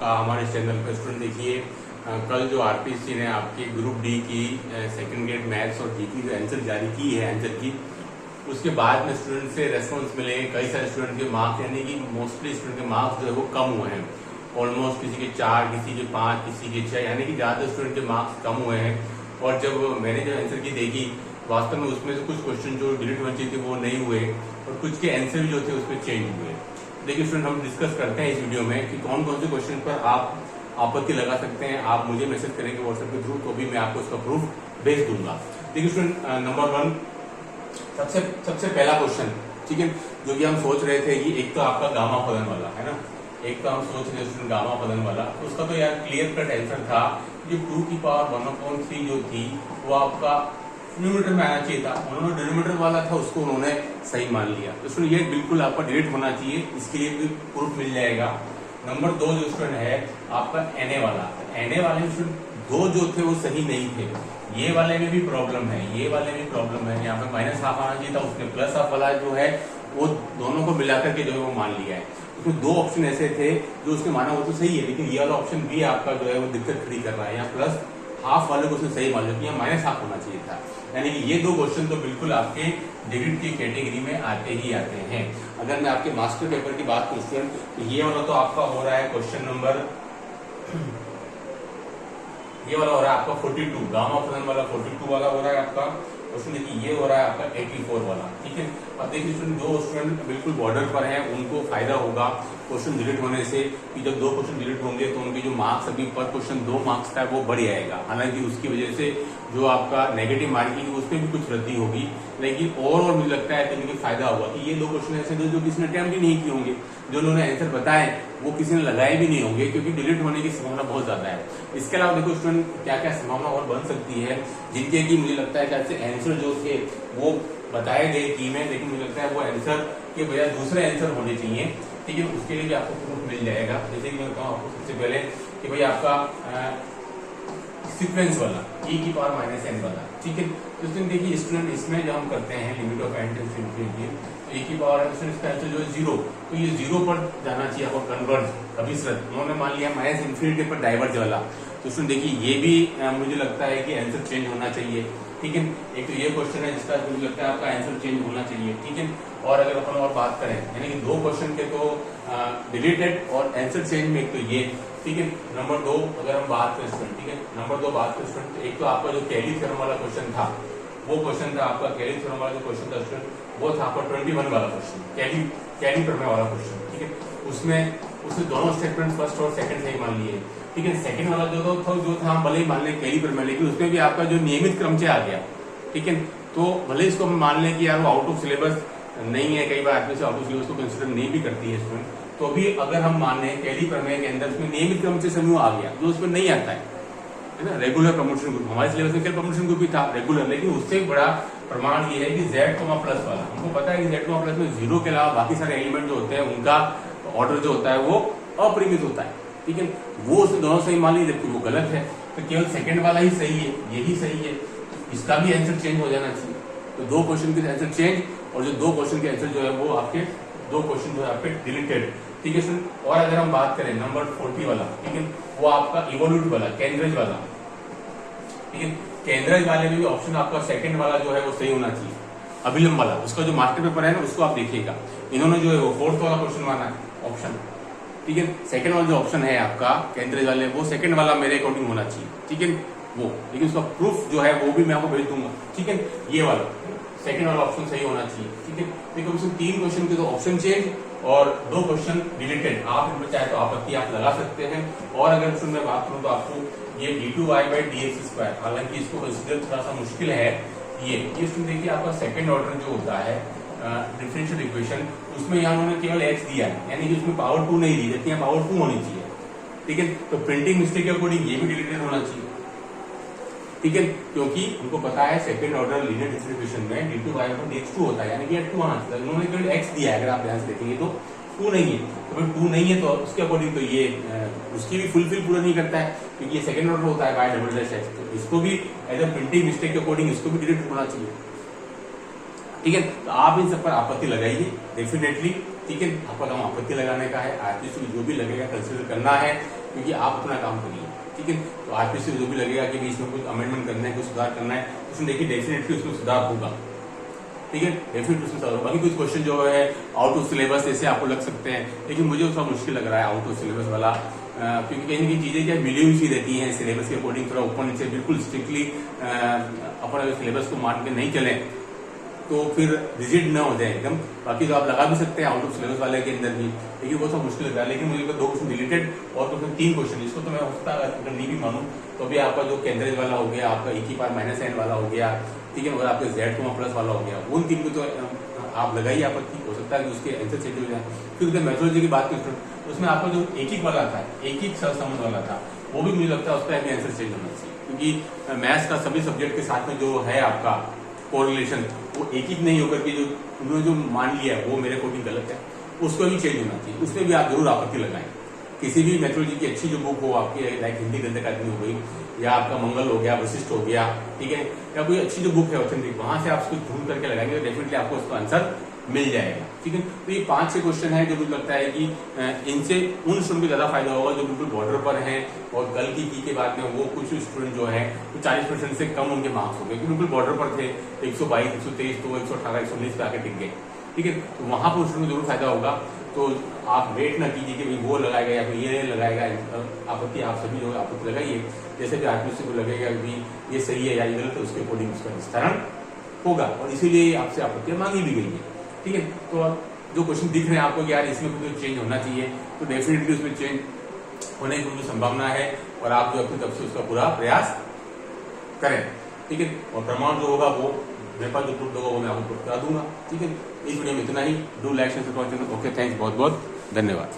आपका हमारे चैनल पर स्टूडेंट। देखिए कल जो आरपीएससी ने आपकी ग्रुप डी की सेकंड ग्रेड मैथ्स और जी की जो आंसर जारी की है आंसर की, उसके बाद में स्टूडेंट से रेस्पॉन्स मिले। कई सारे स्टूडेंट के मार्क्स यानी कि मोस्टली स्टूडेंट के मार्क्स जो है वो कम हुए हैं। ऑलमोस्ट किसी के 4, किसी के 5, किसी के 6, यानी कि ज़्यादा स्टूडेंट के मार्क्स कम हुए हैं। और जब मैंने जो आंसर की देखी, वास्तव में उसमें से कुछ क्वेश्चन जो डिलीट होने चाहिए थे वो नहीं हुए और कुछ के आंसर भी जो थे उसमें चेंज हुए। देखिए स्टूडेंट, हम डिस्कस करते हैं इस वीडियो में कि कौन कौन से क्वेश्चन पर आप आपत्ति लगा सकते हैं। आप मुझे मैसेज करेंगे व्हाट्सएप के थ्रू, तो भी मैं आपको इसका प्रूफ भेज दूंगा। देखिए स्टूडेंट, नंबर 1 सबसे पहला क्वेश्चन, ठीक है, जो कि हम सोच रहे थे कि एक तो आपका गामा फलन वाला है ना, एक तो हम सोच रहे थे गामा फलन वाला, तो उसका तो यार क्लियर कट आंसर था कि 2 की पावर 1/3 जो थी वो आपका न्यूमरेटर में आना चाहिए था। उन्होंने डिनोमिनेटर वाला था उसको उन्होंने सही मान लिया, तो इसमें ये बिल्कुल आपका डिलीट होना चाहिए, इसके लिए भी प्रूफ मिल जाएगा। नंबर 2 जो स्टूडेंट है आपका एनए वाला, एनए वाले में स्टूडेंट 2 जो थे वो सही नहीं थे। ये वाले में भी प्रॉब्लम है, ये वाले में प्रॉब्लम है। यहाँ पे -½ आना चाहिए था, उसने +½ वाला जो है वो दोनों को मिलाकर के जो है वो मान लिया है। उसमें 2 ऑप्शन ऐसे थे जो उसने माना वो तो सही है, लेकिन ये वाला ऑप्शन भी आपका जो है वो दिक्कत खड़ी कर रहा है। यहाँ +½ वाले को उसने सही मान लिया, यहाँ -½ होना चाहिए था। यानी कि ये 2 क्वेश्चन तो बिल्कुल आपके डिलीट की कैटेगरी में आते ही आते हैं। अगर मैं आपके मास्टर पेपर की बात करूं स्टूडेंट, तो ये वाला तो आपका हो रहा है क्वेश्चन नंबर, ये वाला हो रहा है आपका 42, गामा फलन वाला 42 वाला हो रहा है आपका क्वेश्चन। देखिए ये हो रहा है आपका 84 वाला, ठीक है। अब देखिए स्टूडेंट, जो स्टूडेंट बिल्कुल बॉर्डर पर हैं उनको फायदा होगा क्वेश्चन डिलीट होने से, कि जब 2 क्वेश्चन डिलीट होंगे तो उनके जो मार्क्स अभी पर क्वेश्चन 2 मार्क्स का वो बढ़ जाएगा। हालांकि उसकी वजह से जो आपका नेगेटिव मार्किंग उसमें भी कुछ वृद्धि होगी, लेकिन और मुझे लगता है कि इनके फायदा होगा कि ये 2 क्वेश्चन ऐसे जो किसी ने अटेम्प्ट ही नहीं किए होंगे, जो उन्होंने आंसर बताए वो किसी ने लगाए भी नहीं होंगे, क्योंकि डिलीट होने की संभावना बहुत ज्यादा है। इसके अलावा देखो स्टूडेंट, क्या क्या संभावना और बन सकती है, जिनके की मुझे लगता है कि ऐसे आंसर जो थे वो बताए गए की में, लेकिन मुझे लगता है वो आंसर के बजाय दूसरे आंसर होने चाहिए, ठीक है। उसके लिए भी आपको प्रूफ मिल जाएगा। जैसे कि मैं बताऊँ आपको सबसे पहले कि भाई आपका सीक्वेंस वाला e की पावर -n वाला, ठीक है। तो देखिए स्टूडेंट, इसमें जो हम करते हैं limit of n tends to infinity, तो e की पावर इसका आंसर जो है 0, तो ये 0 पर जाना चाहिए आपको कन्वर्ज अभिसृत। उन्होंने मान लिया -∞ पर डाइवर्ज वाला, तो स्टूडेंट देखिए ये भी मुझे लगता है कि आंसर चेंज होना चाहिए, ठीक है। एक तो ये क्वेश्चन है जिसका मुझे लगता है आपका आंसर चेंज होना चाहिए, ठीक है। और अगर अपन और बात करें, यानी कि 2 क्वेश्चन के तो डिलीटेड और आंसर चेंज में, एक तो ये, ठीक है। नंबर 2 अगर हम बात करें स्टूडेंट, ठीक है, नंबर 2 बात करें स्टूडेंट, एक तो आपका जो कैली थ्योरम वाला क्वेश्चन था, वो क्वेश्चन था आपका कैली थ्योरम वाला जो क्वेश्चन था स्टूडेंट, वो था आपका 21 वाला क्वेश्चन, कैली प्रमेय वाला क्वेश्चन, ठीक है। उसमें दोनों स्टेटमेंट फर्स्ट और सेकंड सही मान लिए, ठीक है। सेकंड वाला जो था हम भले ही मान लें कैली प्रमेय, लेकिन उसमें भी आपका जो नियमित क्रम से आ गया, ठीक है। तो भले इसको हम मान लें कि यार वो आउट ऑफ सिलेबस नहीं है, कई बार आदमी से आउट ऑफ सिलेबस को कंसिडर नहीं भी करती है स्टूडेंट, तो भी अगर हम माने कैली प्रमेय के अंदर उसमें नियमित क्रम से समूह आ गया, जो उसमें नहीं आता है ना, रेगुलर प्रमोशन ग्रुप, हमारे सिलेबस में प्रमोशन ग्रुप भी था रेगुलर, लेकिन उससे बड़ा प्रमाण ये है कि Z, प्लस वाला, हमको पता है कि Z, प्लस में 0 के अलावा बाकी सारे एलिमेंट जो होते हैं उनका ऑर्डर जो होता है वो अपरिमित होता है, ठीक है। वो उसने दोनों सही मान ली, जबकि वो गलत है, तो केवल सेकंड वाला ही सही है, यही सही है, इसका भी आंसर चेंज हो जाना चाहिए। तो 2 क्वेश्चन के आंसर चेंज, और जो 2 क्वेश्चन के आंसर जो है वो आपके 2 क्वेश्चन जो है आपके डिलीटेड, ठीक है सर। और अगर हम बात करें नंबर 40 वाला, ठीक है, वो आपका इवोल्यूट वाला, केंद्रज वाला, ठीक है। केंद्रज वाले में भी ऑप्शन आपका सेकंड वाला जो है वो सही होना चाहिए, अभिलंब वाला, उसका जो मास्टर पेपर है ना उसको आप देखिएगा, इन्होंने जो है वो 4th वाला क्वेश्चन माना है ऑप्शन, ठीक है। सेकंड वाला जो ऑप्शन है आपका केंद्रज वाले, वो सेकंड वाला मेरे अकॉर्डिंग होना चाहिए, ठीक है वो, लेकिन उसका प्रूफ जो है वो भी मैं आपको भेज दूंगा, ठीक है। ये वाला सेकंड वाला ऑप्शन सही होना चाहिए, ठीक है। देखो इसमें 3 क्वेश्चन के तो ऑप्शन चेंज और 2 क्वेश्चन डिलीटेड, आप इनमें चाहे तो आपत्ति आप लगा सकते हैं। और अगर इसमें मैं बात करूं तो आपको ये d2y/dx², हालांकि इसको कंसिडर थोड़ा सा मुश्किल है, ये देखिए आपका सेकंड ऑर्डर जो होता है डिफरेंशियल इक्वेशन, उसमें यहाँ उन्होंने केवल x दिया है, यानी कि उसमें पावर 2 नहीं दी, जबकि यहाँ पावर 2 होनी चाहिए, ठीक है। तो प्रिंटिंग मिस्टेक के अकॉर्डिंग ये भी डिलीटेड होना चाहिए, ठीक है, क्योंकि उनको पता है सेकंड ऑर्डर लीनियर डिस्ट्रीब्यूशन में d2y/dx 2 होता है, यानी कि 2 आना चाहिए, उन्होंने केवल x दिया है। अगर आप ध्यान से देखेंगे तो 2 नहीं है, तो भाई 2 नहीं है तो उसके अकॉर्डिंग तो ये उसकी भी फुलफिल पूरा नहीं करता है, क्योंकि ये सेकंड ऑर्डर होता है y∼x, तो इसको भी एज अ प्रिंटिंग मिस्टेक के अकॉर्डिंग इसको भी डिलीट होना चाहिए, ठीक है। तो आप इन सब पर आपत्ति लगाइए डेफिनेटली, ठीक है। आपका काम आपत्ति लगाने का है, आर्टिस्ट जो भी लगेगा कंसिडर करना है, क्योंकि आप अपना काम करिए, ठीक है। तो आरपीसी जो भी लगेगा कि इसमें कुछ अमेंडमेंट करना है, कुछ सुधार करना है, उसमें देखिए डेफिनेटली उसमें सुधार होगा, ठीक है, डेफिनेटली उसमें सुधार होगा। बाकी कुछ क्वेश्चन जो है आउट ऑफ सिलेबस ऐसे आपको लग सकते हैं, लेकिन मुझे उसका मुश्किल लग रहा है आउट ऑफ सिलेबस वाला, क्योंकि कहीं ना कहीं चीजें क्या मिली हुई सी रहती हैं सिलेबस के अकॉर्डिंग, थोड़ा ऊपर नीचे बिल्कुल स्ट्रिक्टली अपन अगर सिलेबस को मान के नहीं चले तो फिर रिजिड ना हो जाए एकदम। बाकी तो आप लगा भी सकते हैं आउट ऑफ सिलेबस वाले के अंदर भी, लेकिन वो सब मुश्किल लग रहा है। लेकिन मुझे 2 क्वेश्चन डिलीटेड और तो 3 क्वेश्चन, इसको तो मैं होता अगर नहीं भी मानूं तो भी आपका जो केंद्रेज वाला हो गया, आपका e की पावर -n वाला हो गया, ठीक है, और आपका z प्लस वाला हो गया, उन 3 को तो आप लगाइए, आपत्ति हो सकता है कि उसके आंसर सेट हो जाए। फिर उधर मेथोडोलॉजी की बात करें तो उसमें आपका जो एक वाला था, एक सहसंबंध वाला था, वो भी मुझे लगता है उसका भी आंसर चेंज होना चाहिए, क्योंकि मैथ्स का सभी सब्जेक्ट के साथ में जो है आपका कोरिलेशन वो एक नहीं होकर के जो उन्होंने जो मान लिया है वो मेरे अकॉर्डिंग गलत है, उसको भी चेंज होना चाहिए। उसमें भी आप जरूर आपत्ति लगाएं। किसी भी मेथोडोलॉजी की अच्छी जो बुक हो आपकी, लाइक हिंदी गद्य अकादमी हो गई या आपका मंगल हो गया, वशिष्ठ हो गया, ठीक है, या कोई अच्छी जो बुक है ऑथेंटिक, वहां से आप उसको ढूंढ करके लगाएंगे तो डेफिनेटली आपको उसका आंसर मिल जाएगा, ठीक है। तो ये 5-6 क्वेश्चन है जो मुझे लगता है कि इनसे उन स्टूडेंट को ज्यादा फायदा होगा जो बिल्कुल बॉर्डर पर हैं और कल की के बाद में वो कुछ स्टूडेंट जो है वो 40% से कम उनके मार्क्स हो गए, क्योंकि बिल्कुल बॉर्डर पर थे, 122, 123, तो 118, 119 पे आके टिक गए, ठीक है। तो वहां पर स्टूडेंट को जरूर फायदा होगा। तो आप वेट ना कीजिए कि भाई वो लगाएगा या फिर ये लगाएगा, आपत्ति आप सभी जो आपत्ति लगाइए, जैसे भी आरपीसी को लगेगा कि ये सही है या ये गलत है, उसके अकॉर्डिंग उसका विस्तारण होगा, और इसीलिए आपसे आपत्तियां मांगी भी गई है, ठीक है। तो जो क्वेश्चन दिख रहे हैं आपको कि यार इसमें कुछ चेंज होना चाहिए, तो डेफिनेटली उसमें चेंज होने की पूरी संभावना है, और आप जो अपनी तरफ से उसका पूरा प्रयास करें, ठीक है। और प्रमाण जो होगा वो मेरे पास जो प्रूफ होगा वो मैं आपको प्रूफ करा दूंगा, ठीक है। इस वीडियो में इतना ही। Do like share subscribe channel. Okay, thanks, बहुत बहुत धन्यवाद।